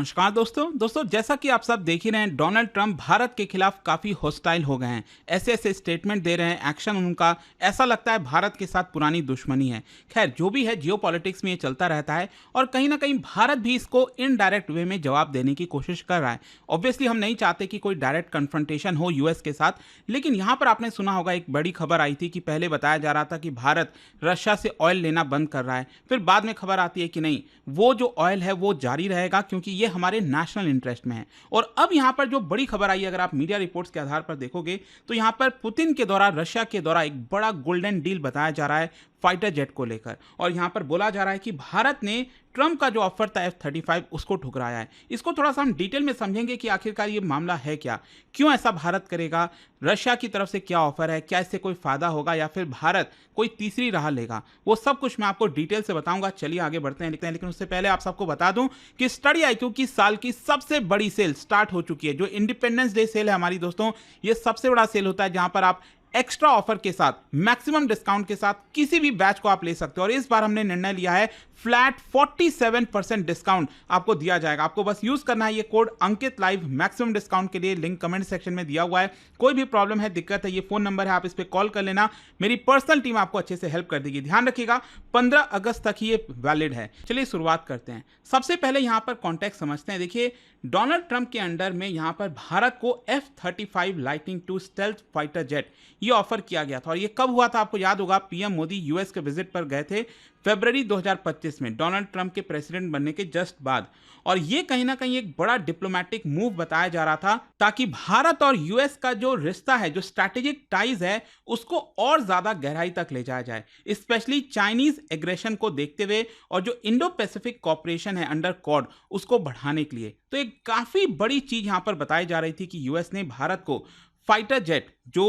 नमस्कार दोस्तों जैसा कि आप सब देख ही रहे हैं, डोनाल्ड ट्रंप भारत के खिलाफ काफ़ी हॉस्टाइल हो गए हैं। ऐसे ऐसे स्टेटमेंट दे रहे हैं, एक्शन उनका ऐसा लगता है भारत के साथ पुरानी दुश्मनी है। खैर जो भी है, जियोपॉलिटिक्स में ये चलता रहता है और कहीं ना कहीं भारत भी इसको इनडायरेक्ट वे में जवाब देने की कोशिश कर रहा है। ऑब्वियसली हम नहीं चाहते कि कोई डायरेक्ट कन्फ्रंटेशन हो यूएस के साथ, लेकिन यहाँ पर आपने सुना होगा एक बड़ी खबर आई थी कि पहले बताया जा रहा था कि भारत रशिया से ऑयल लेना बंद कर रहा है, फिर बाद में खबर आती है कि नहीं, वो जो ऑयल है वो जारी रहेगा क्योंकि ये हमारे नेशनल इंटरेस्ट में है। और अब यहाँ पर जो बड़ी खबर आई है, अगर आप मीडिया रिपोर्ट्स के आधार पर देखोगे तो यहाँ पर पुतिन के द्वारा रशिया के द्वारा एक बड़ा गोल्डन डील बताया जा रहा है फाइटर जेट को लेकर। और यहाँ पर बोला जा रहा है कि भारत ने ट्रंप का जो ऑफर था F-35 उसको ठुकराया है। इसको थोड़ा सा हम डिटेल में समझेंगे कि आखिरकार ये मामला है क्या, क्यों ऐसा भारत करेगा, रशिया की तरफ से क्या ऑफर है, क्या इससे कोई फायदा होगा या फिर भारत कोई तीसरी राह लेगा, वो सब कुछ मैं आपको डिटेल से बताऊंगा। चलिए आगे बढ़ते हैं, लेकिन उससे पहले आप सबको बता दूं कि स्टडी IQ की साल की सबसे बड़ी सेल स्टार्ट हो चुकी है। जो इंडिपेंडेंस डे सेल है हमारी दोस्तों, ये सबसे बड़ा सेल होता है जहां पर आप एक्स्ट्रा ऑफर के साथ, मैक्सिमम डिस्काउंट के साथ किसी भी बैच को आप ले सकते हो। और इस बार हमने निर्णय लिया है फ्लैट 47% डिस्काउंट आपको दिया जाएगा। आपको बस यूज करना है ये कोड अंकित लाइव मैक्सिमम डिस्काउंट के लिए। लिंक कमेंट सेक्शन में दिया हुआ है। कोई भी प्रॉब्लम है, दिक्कत है, ये फोन नंबर है, आप इस पर कॉल कर लेना। मेरी पर्सनल टीम आपको अच्छे से हेल्प कर देगी। ध्यान रखिएगा 15 अगस्त तक ही ये वैलिड है। चलिए शुरुआत करते हैं। सबसे पहले यहां पर कॉन्टेक्स्ट समझते हैं। देखिए, डोनाल्ड ट्रंप के अंडर में यहां पर भारत को F-35 lightning II stealth fighter jet ये ऑफर किया गया था। और ये कब हुआ था आपको याद होगा, पीएम मोदी यूएस के विजिट पर गए थे फरवरी 2025 में, डोनाल्ड ट्रंप के प्रेसिडेंट बनने के जस्ट बाद। और ये कहीं ना कहीं एक बड़ा डिप्लोमेटिक मूव बताया जा रहा था ताकि भारत और यूएस का जो रिश्ता है, जो स्ट्रैटेजिक टाइज है, उसको और ज्यादा गहराई तक ले जाया जाए, स्पेशली चाइनीज एग्रेशन को देखते हुए और जो इंडो पैसिफिक कॉपरेशन है अंडर क्वाड उसको बढ़ाने के लिए। तो एक काफी बड़ी चीज यहां पर बताई जा रही थी कि यूएस ने भारत को फाइटर जेट जो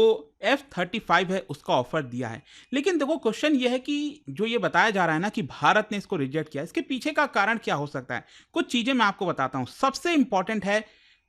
F-35 है उसका ऑफर दिया है। लेकिन देखो, क्वेश्चन ये है कि जो ये बताया जा रहा है ना कि भारत ने इसको रिजेक्ट किया, इसके पीछे का कारण क्या हो सकता है। कुछ चीजें मैं आपको बताता हूं। सबसे इंपॉर्टेंट है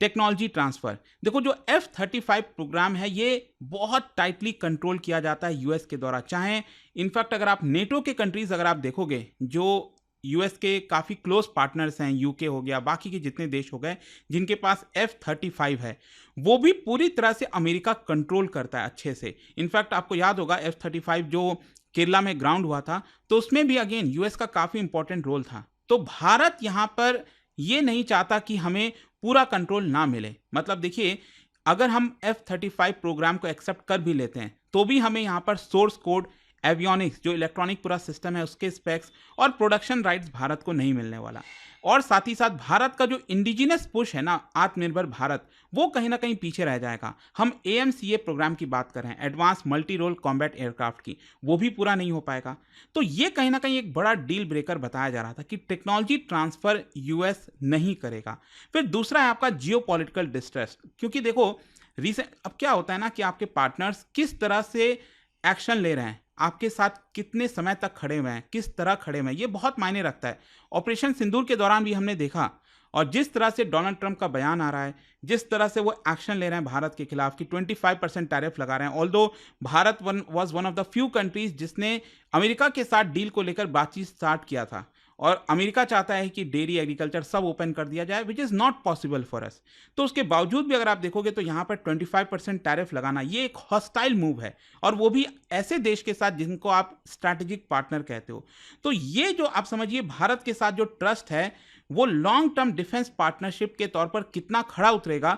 टेक्नोलॉजी ट्रांसफर। देखो, जो F-35 प्रोग्राम है ये बहुत टाइटली कंट्रोल किया जाता है यूएस के द्वारा। चाहे इनफैक्ट अगर आप नेटो के कंट्रीज अगर आप देखोगे, जो यूएस के काफ़ी क्लोज पार्टनर्स हैं, यूके हो गया, बाकी के जितने देश हो गए जिनके पास F-35 है, वो भी पूरी तरह से अमेरिका कंट्रोल करता है अच्छे से। इनफैक्ट आपको याद होगा F-35 जो केरला में ग्राउंड हुआ था, तो उसमें भी अगेन यूएस का काफ़ी इंपॉर्टेंट रोल था। तो भारत यहाँ पर ये नहीं चाहता कि हमें पूरा कंट्रोल ना मिले। मतलब देखिए, अगर हम F-35 प्रोग्राम को एक्सेप्ट कर भी लेते हैं तो भी हमें यहाँ पर सोर्स कोड, एवियोनिक्स जो इलेक्ट्रॉनिक पूरा सिस्टम है उसके स्पेक्स और प्रोडक्शन राइट्स भारत को नहीं मिलने वाला। और साथ ही साथ भारत का जो इंडिजिनस पुश है ना, आत्मनिर्भर भारत, वो कहीं ना कहीं पीछे रह जाएगा। हम AMCA प्रोग्राम की बात कर रहे हैं, advance multi role combat aircraft की, वो भी पूरा नहीं हो पाएगा। तो ये कहीं ना कहीं एक बड़ा डील ब्रेकर बताया जा रहा था कि टेक्नोलॉजी ट्रांसफर यूएस नहीं करेगा। फिर दूसरा है आपका जियोपॉलिटिकल डिस्ट्रेस। क्योंकि देखो, रिसेंट अब क्या होता है ना कि आपके पार्टनर्स किस तरह से एक्शन ले रहे हैं, आपके साथ कितने समय तक खड़े हुए हैं, किस तरह खड़े हुए हैं, ये बहुत मायने रखता है। ऑपरेशन सिंदूर के दौरान भी हमने देखा, और जिस तरह से डोनाल्ड ट्रंप का बयान आ रहा है, जिस तरह से वो एक्शन ले रहे हैं भारत के खिलाफ कि 25% टैरिफ लगा रहे हैं। Although Bharat was one of the few countries जिसने अमेरिका के साथ डील को लेकर बातचीत स्टार्ट किया था, और अमेरिका चाहता है कि डेयरी, एग्रीकल्चर सब ओपन कर दिया जाए, which is not possible for us. तो उसके बावजूद भी अगर आप देखोगे तो यहाँ पर 25% टैरिफ लगाना ये एक हॉस्टाइल मूव है, और वो भी ऐसे देश के साथ जिनको आप स्ट्रैटेजिक पार्टनर कहते हो। तो ये जो आप समझिए भारत के साथ जो ट्रस्ट है वो लॉन्ग टर्म डिफेंस पार्टनरशिप के तौर पर कितना खड़ा उतरेगा,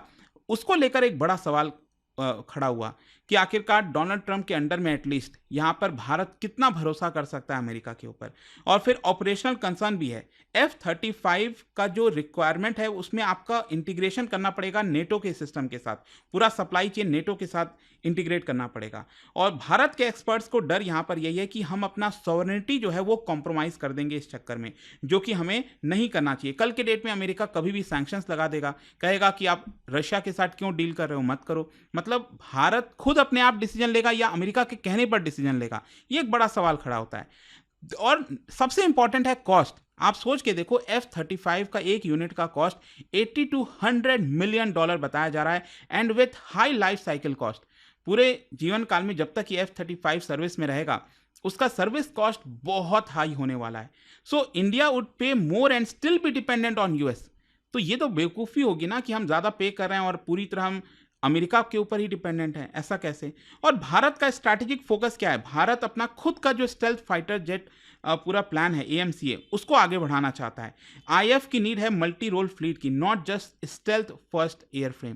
उसको लेकर एक बड़ा सवाल खड़ा हुआ कि आखिरकार डोनाल्ड ट्रंप के अंडर में एटलीस्ट यहां पर भारत कितना भरोसा कर सकता है अमेरिका के ऊपर। और फिर ऑपरेशनल कंसर्न भी है। F-35 का जो रिक्वायरमेंट है उसमें आपका इंटीग्रेशन करना पड़ेगा नेटो के सिस्टम के साथ, पूरा सप्लाई चेन नेटो के साथ इंटीग्रेट करना पड़ेगा। और भारत के एक्सपर्ट्स को डर यहां पर यही है कि हम अपना सॉवरेनिटी जो है वो कॉम्प्रोमाइज कर देंगे इस चक्कर में, जो कि हमें नहीं करना चाहिए। कल के डेट में अमेरिका कभी भी सैंक्शंस लगा देगा, कहेगा कि आप रशिया के साथ क्यों डील कर रहे हो, मत करो। मतलब भारत खुद अपने आप डिसीजन लेगा या अमेरिका के कहने पर डिसीजन लेगा, ये एक बड़ा सवाल खड़ा होता है। और सबसे इंपॉर्टेंट है कॉस्ट। आप सोच के देखो, F-35 का एक यूनिट का कॉस्ट $80 to $100 मिलियन बताया जा रहा है, and with high life cycle cost. पूरे जीवन काल में जब तक ये F-35 सर्विस में रहेगा उसका सर्विस कॉस्ट बहुत हाई होने वाला है। सो इंडिया वुड पे more and still be dependent on US. तो ये तो बेवकूफ़ी होगी ना कि हम ज़्यादा पे कर रहे हैं और पूरी तरह हम अमेरिका के ऊपर ही डिपेंडेंट हैं, ऐसा कैसे? और भारत का स्ट्रैटेजिक फ़ोकस क्या है? भारत अपना खुद का जो स्टेल्थ फाइटर जेट पूरा प्लान है एएमसीए, उसको आगे बढ़ाना चाहता है। आईएफ की नीड है मल्टी रोल फ्लीट की, not just stealth first airframe.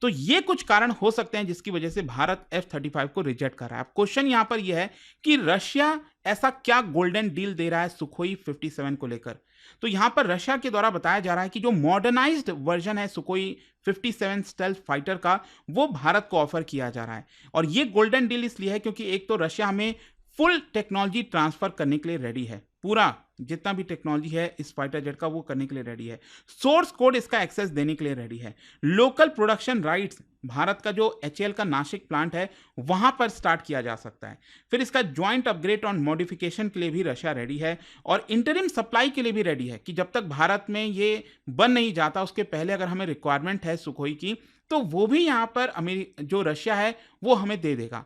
तो ये कुछ कारण हो सकते हैं जिसकी वजह से भारत F-35 को रिजेक्ट कर रहा है। अब क्वेश्चन यहाँ पर यह है कि रशिया ऐसा क्या गोल्डन डील दे रहा है सुखोई 57 को लेकर? तो यहाँ पर रशिया के द्वारा बताया जा रहा है कि जो मॉडर्नाइज्ड वर्जन है सुखोई 57 स्टेल्थ फाइटर का, वो भारत को ऑफर किया जा रहा है। और ये गोल्डन डील इसलिए है क्योंकि एक तो रशिया हमें फुल टेक्नोलॉजी ट्रांसफर करने के लिए रेडी है, पूरा जितना भी टेक्नोलॉजी है इस फाइटर जेट का वो करने के लिए रेडी है। सोर्स कोड इसका एक्सेस देने के लिए रेडी है। लोकल प्रोडक्शन राइट्स भारत का जो एचएएल का नासिक प्लांट है वहां पर स्टार्ट किया जा सकता है। फिर इसका ज्वाइंट अपग्रेड और मॉडिफिकेशन के लिए भी रशिया रेडी है और इंटरिम सप्लाई के लिए भी रेडी है कि जब तक भारत में ये बन नहीं जाता उसके पहले अगर हमें रिक्वायरमेंट है सुखोई की तो वो भी यहाँ पर जो रशिया है वो हमें दे देगा।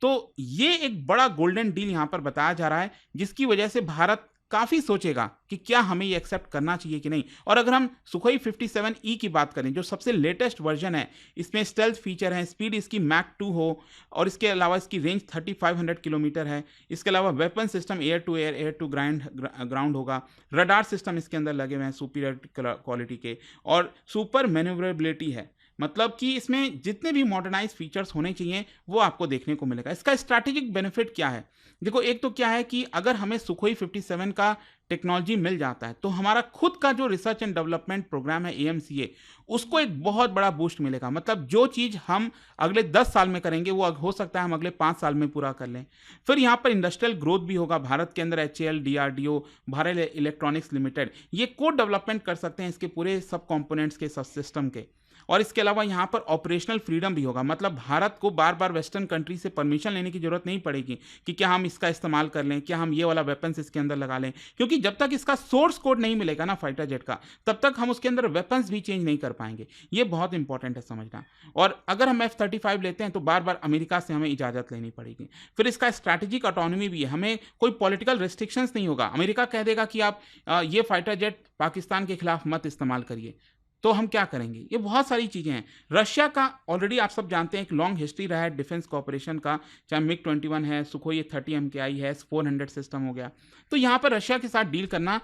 तो ये एक बड़ा गोल्डन डील यहां पर बताया जा रहा है जिसकी वजह से भारत काफी सोचेगा कि क्या हमें ये एक्सेप्ट करना चाहिए कि नहीं। और अगर हम सुखोई 57E की बात करें जो सबसे लेटेस्ट वर्जन है, इसमें स्टेल्थ फीचर है, स्पीड इसकी मैक 2 हो और इसके अलावा इसकी रेंज 3500 किलोमीटर है। इसके अलावा weapon system air to air, air to ground होगा। रडार सिस्टम इसके अंदर लगे हुए हैं सुपीरियर क्वालिटी के और सुपर मैन्यूवरेबिलिटी है। मतलब कि इसमें जितने भी मॉडर्नाइज फीचर्स होने चाहिए वो आपको देखने को मिलेगा। इसका स्ट्रैटेजिक बेनिफिट क्या है? देखो, एक तो क्या है कि अगर हमें सुखोई 57 का टेक्नोलॉजी मिल जाता है तो हमारा खुद का जो रिसर्च एंड डेवलपमेंट प्रोग्राम है एएमसीए, उसको एक बहुत बड़ा बूस्ट मिलेगा। मतलब जो चीज़ हम अगले 10 साल में करेंगे वो हो सकता है हम अगले 5 साल में पूरा कर लें। फिर यहाँ पर इंडस्ट्रियल ग्रोथ भी होगा। भारत के अंदर HAL, DRDO, Bharat electronics limited ये कोड डेवलपमेंट कर सकते हैं इसके पूरे सब कंपोनेंट्स के, सब सिस्टम के। और इसके अलावा यहाँ पर ऑपरेशनल फ्रीडम भी होगा। मतलब भारत को बार बार वेस्टर्न कंट्री से परमिशन लेने की जरूरत नहीं पड़ेगी कि क्या हम इसका इस्तेमाल कर लें, क्या हम ये वाला वेपन्स इसके अंदर लगा लें, क्योंकि जब तक इसका सोर्स कोड नहीं मिलेगा ना फाइटर जेट का, तब तक हम उसके अंदर वेपन्स भी चेंज नहीं कर पाएंगे। ये बहुत इंपॉर्टेंट है समझना। और अगर हम F-35 लेते हैं तो बार बार अमेरिका से हमें इजाजत लेनी पड़ेगी। फिर इसका स्ट्रैटेजिक ऑटोनॉमी भी है, हमें कोई पॉलिटिकल रिस्ट्रिक्शंस नहीं होगा। अमेरिका कह देगा कि आप ये फाइटर जेट पाकिस्तान के खिलाफ मत इस्तेमाल करिए, तो हम क्या करेंगे? ये बहुत सारी चीज़ें हैं। रशिया का ऑलरेडी आप सब जानते हैं एक लॉन्ग हिस्ट्री रहा है डिफेंस कॉपरेशन का, चाहे MiG-21 है, सुखोई 30 MKI है, S-400 सिस्टम हो गया। तो यहाँ पर रशिया के साथ डील करना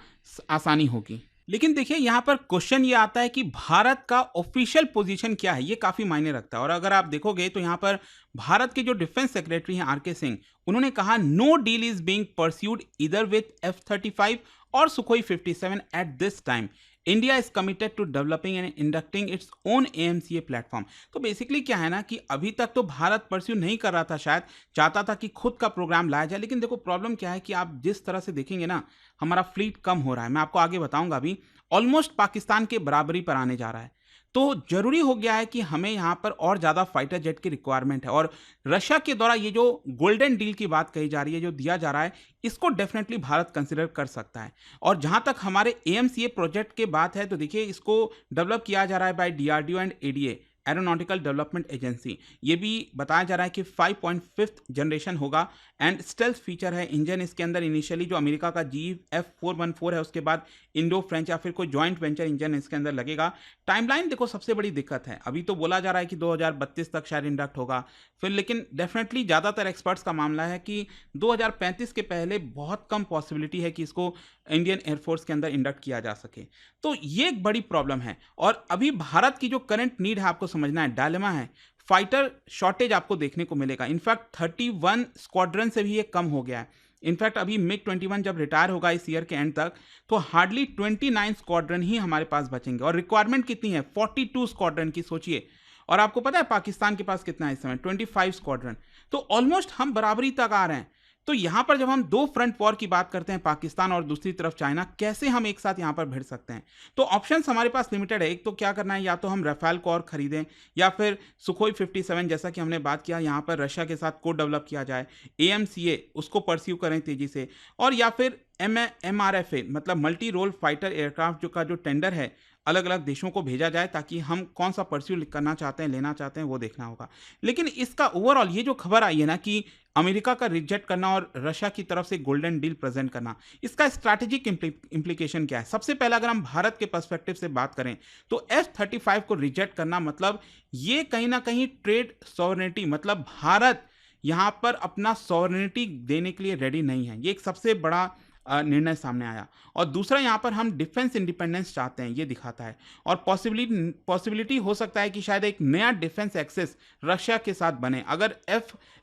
आसानी होगी। लेकिन देखिए यहाँ पर क्वेश्चन ये आता है कि भारत का ऑफिशियल पोजीशन क्या है, ये काफी मायने रखता है। और अगर आप देखोगे तो यहाँ पर भारत के जो डिफेंस सेक्रेटरी हैं आर के सिंह, उन्होंने कहा no deal is being pursued either with F-35 और Sukhoi 57 at this time. India is committed to developing and inducting its own AMCA platform. तो बेसिकली क्या है ना कि अभी तक तो भारत परस्यू नहीं कर रहा था, शायद चाहता था कि खुद का प्रोग्राम लाया जाए। लेकिन देखो प्रॉब्लम क्या है कि आप जिस तरह से देखेंगे ना, हमारा फ्लीट कम हो रहा है, मैं आपको आगे बताऊंगा अभी, ऑलमोस्ट पाकिस्तान के बराबरी पर आने जा रहा है। तो जरूरी हो गया है कि हमें यहाँ पर और ज़्यादा फाइटर जेट की रिक्वायरमेंट है। और रशिया के द्वारा ये जो गोल्डन डील की बात कही जा रही है, जो दिया जा रहा है, इसको डेफिनेटली भारत कंसिडर कर सकता है। और जहाँ तक हमारे एएमसीए प्रोजेक्ट की बात है तो देखिए इसको डेवलप किया जा रहा है bye DRDO and ADA, aeronautical development agency. ये भी बताया जा रहा है कि 5.5th जनरेशन होगा एंड स्टेल्थ फीचर है। इंजन इसके अंदर इनिशियली जो अमेरिका का GF414 है, उसके बाद इंडो फ्रेंच या फिर कोई जॉइंट वेंचर इंजन इसके अंदर लगेगा। टाइमलाइन देखो सबसे बड़ी दिक्कत है, अभी तो बोला जा रहा है कि 2032 तक शायद इंडक्ट होगा फिर, लेकिन डेफिनेटली ज़्यादातर एक्सपर्ट्स का मामला है कि 2035 के पहले बहुत कम पॉसिबिलिटी है कि इसको इंडियन एयरफोर्स के अंदर इंडक्ट किया जा सके। तो ये एक बड़ी प्रॉब्लम है। और अभी भारत की जो करंट नीड है आपको समझना है, डायलेमा है, फाइटर शॉर्टेज आपको देखने को मिलेगा। इनफैक्ट 31 स्क्वाड्रन से भी ये कम हो गया है। इनफैक्ट अभी MiG-21 जब रिटायर होगा इस ईयर के एंड तक, तो हार्डली 29 स्क्वाड्रन ही हमारे पास बचेंगे। और रिक्वायरमेंट कितनी है? 42 स्क्वाड्रन की, सोचिए। और आपको पता है पाकिस्तान के पास कितना है इस समय? 25 स्क्वाड्रन। तो ऑलमोस्ट हम बराबरी तक आ रहे हैं। तो यहां पर जब हम दो फ्रंट वॉर की बात करते हैं, पाकिस्तान और दूसरी तरफ चाइना, कैसे हम एक साथ यहां पर भिड़ सकते हैं? तो ऑप्शंस हमारे पास लिमिटेड है। एक तो क्या करना है, या तो हम राफेल को और खरीदें, या फिर सुखोई 57 जैसा कि हमने बात किया यहां पर रशिया के साथ को डेवलप किया जाए, एएमसीए उसको परस्यू करें तेजी से, और या फिर MRFA मतलब मल्टी रोल फाइटर एयरक्राफ्ट जो टेंडर है अलग अलग देशों को भेजा जाए ताकि हम कौन सा परस्यू करना चाहते हैं, लेना चाहते हैं, वो देखना होगा। लेकिन इसका ओवरऑल ये जो खबर आई है ना कि अमेरिका का रिजेक्ट करना और रशिया की तरफ से गोल्डन डील प्रेजेंट करना, इसका स्ट्रैटेजिक इम्प्लीकेशन क्या है? सबसे पहला अगर हम भारत के पर्सपेक्टिव से बात करें तो F-35 को रिजेक्ट करना मतलब ये कहीं ना कहीं ट्रेड सॉवरेनिटी, मतलब भारत यहाँ पर अपना सॉवरेनिटी देने के लिए रेडी नहीं है। ये एक सबसे बड़ा निर्णय सामने आया। और दूसरा, यहाँ पर हम डिफेंस इंडिपेंडेंस चाहते हैं, ये दिखाता है। और पॉसिबिलिटी हो सकता है कि शायद एक नया डिफेंस एक्सेस रशिया के साथ बने।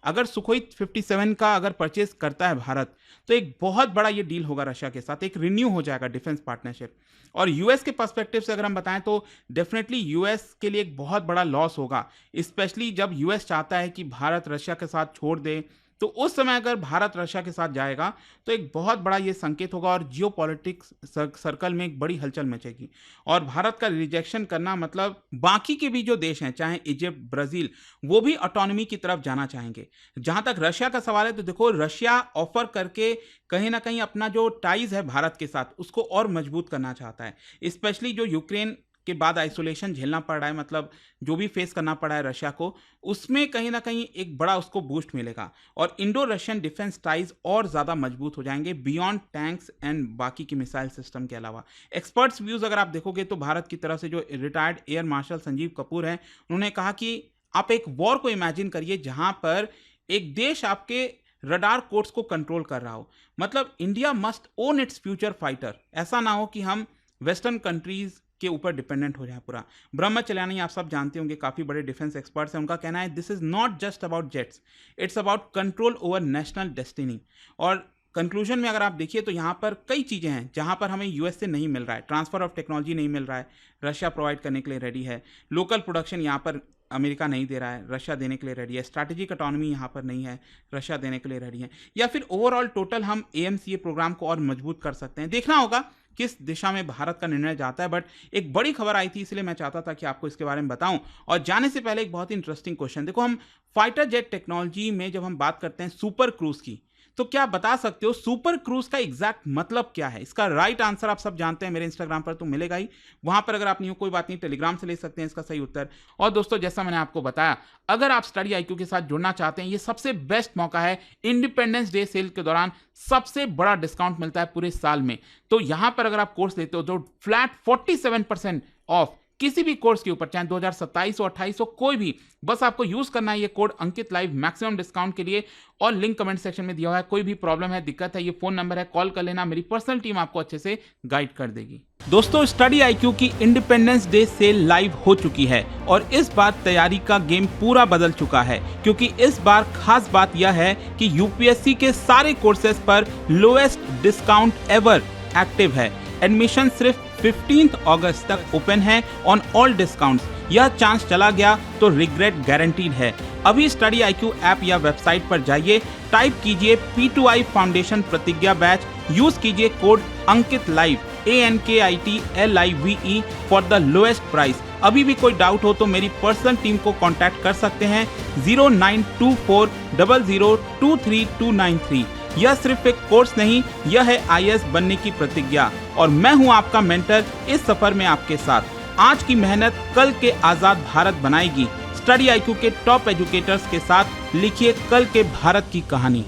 अगर सुखोई 57 का अगर परचेज करता है भारत, तो एक बहुत बड़ा ये डील होगा रशिया के साथ, एक रिन्यू हो जाएगा डिफेंस पार्टनरशिप। और यूएस के पर्सपेक्टिव से अगर हम बताएं तो डेफिनेटली यूएस के लिए एक बहुत बड़ा लॉस होगा, स्पेशली जब यूएस चाहता है कि भारत रशिया के साथ छोड़ दे। तो उस समय अगर भारत रशिया के साथ जाएगा तो एक बहुत बड़ा ये संकेत होगा और जियोपॉलिटिक्स सर्कल में एक बड़ी हलचल मचेगी। और भारत का रिजेक्शन करना मतलब बाकी के भी जो देश हैं, चाहे इजिप्ट, ब्राजील, वो भी ऑटोनॉमी की तरफ जाना चाहेंगे। जहां तक रशिया का सवाल है तो देखो, रशिया ऑफर करके कहीं ना कहीं अपना जो टाइज है भारत के साथ उसको और मजबूत करना चाहता है। स्पेशली जो यूक्रेन के बाद आइसोलेशन झेलना पड़ रहा है, मतलब जो भी फेस करना पड़ा है रशिया को, उसमें कहीं ना कहीं एक बड़ा उसको बूस्ट मिलेगा और इंडो रशियन डिफेंस टाइज और ज़्यादा मजबूत हो जाएंगे बियॉन्ड टैंक्स एंड बाकी की मिसाइल सिस्टम के अलावा। एक्सपर्ट्स व्यूज़ अगर आप देखोगे तो भारत की तरफ से जो retired air marshal Sanjeev Kapoor हैं, उन्होंने कहा कि आप एक वॉर को इमेजिन करिए जहां पर एक देश आपके रडार कोर्स को कंट्रोल कर रहा हो। मतलब India must own its future fighter. ऐसा ना हो कि हम वेस्टर्न कंट्रीज के ऊपर डिपेंडेंट हो जाए पूरा। ब्रह्मचल्यानी आप सब जानते होंगे, काफ़ी बड़े डिफेंस एक्सपर्ट्स हैं, उनका कहना है this is not just about jets, it's about control over national destiny. और कंक्लूजन में अगर आप देखिए तो यहाँ पर कई चीज़ें हैं जहाँ पर हमें यूएस से नहीं मिल रहा है। ट्रांसफ़र ऑफ टेक्नोलॉजी नहीं मिल रहा है, रशिया प्रोवाइड करने के लिए रेडी है। लोकल प्रोडक्शन यहाँ पर अमेरिका नहीं दे रहा है, रशिया देने के लिए रेडी है। स्ट्रैटेजिक ऑटोनॉमी यहाँ पर नहीं है, रशिया देने के लिए रेडी है। या फिर ओवरऑल टोटल हम AMCA प्रोग्राम को और मजबूत कर सकते हैं। देखना होगा किस दिशा में भारत का निर्णय जाता है। बट एक बड़ी खबर आई थी, इसलिए मैं चाहता था कि आपको इसके बारे में बताऊं। और जाने से पहले एक बहुत ही इंटरेस्टिंग क्वेश्चन, देखो हम फाइटर जेट टेक्नोलॉजी में जब हम बात करते हैं सुपर क्रूज की, तो क्या बता सकते हो सुपर क्रूज का एग्जैक्ट मतलब क्या है? इसका राइट आंसर आप सब जानते हैं, मेरे इंस्टाग्राम पर तो मिलेगा ही, वहां पर अगर आप नहीं हो कोई बात नहीं, टेलीग्राम से ले सकते हैं इसका सही उत्तर। और दोस्तों, जैसा मैंने आपको बताया, अगर आप स्टडी IQ के साथ जुड़ना चाहते हैं, ये सबसे बेस्ट मौका है। इंडिपेंडेंस डे सेल के दौरान सबसे बड़ा डिस्काउंट मिलता है पूरे साल में। तो यहां पर अगर आप कोर्स लेते हो तो फ्लैट 47% ऑफ किसी भी कोर्स के ऊपर, चाहे 2027 हो 28 हो, कोई भी, बस आपको यूज करना है ये कोड अंकित लाइव मैक्सिमम डिस्काउंट के लिए। और लिंक कमेंट सेक्शन में दिया हुआ है। कोई भी प्रॉब्लम है, दिक्कत है, ये फोन नंबर है, कॉल कर लेना, मेरी पर्सनल टीम आपको अच्छे से गाइड कर देगी। दोस्तों, स्टडी IQ की इंडिपेंडेंस डे सेल लाइव हो चुकी है और इस बार तैयारी का गेम पूरा बदल चुका है, क्योंकि इस बार खास बात यह है कि UPSC के सारे कोर्सेज पर लोएस्ट डिस्काउंट एवर एक्टिव है। एडमिशन सिर्फ 15 अगस्त तक ओपन है ऑन ऑल डिस्काउंट्स। यह चांस चला गया तो रिग्रेट गारंटीड है। अभी स्टडी IQ ऐप या वेबसाइट पर जाइए, टाइप कीजिए P2I फाउंडेशन प्रतिज्ञा बैच, यूज कीजिए code Ankit live ANKITLIVE for the lowest price. अभी भी कोई डाउट हो तो मेरी पर्सनल टीम को कांटेक्ट कर सकते हैं 092400232993। यह सिर्फ एक कोर्स नहीं, यह है IAS बनने की प्रतिज्ञा और मैं हूं आपका मेंटर इस सफर में आपके साथ। आज की मेहनत कल के आजाद भारत बनाएगी। स्टडी IQ के टॉप एजुकेटर्स के साथ लिखिए कल के भारत की कहानी।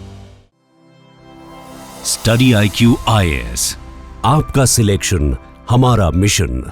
स्टडी IQ IAS, आपका सिलेक्शन हमारा मिशन।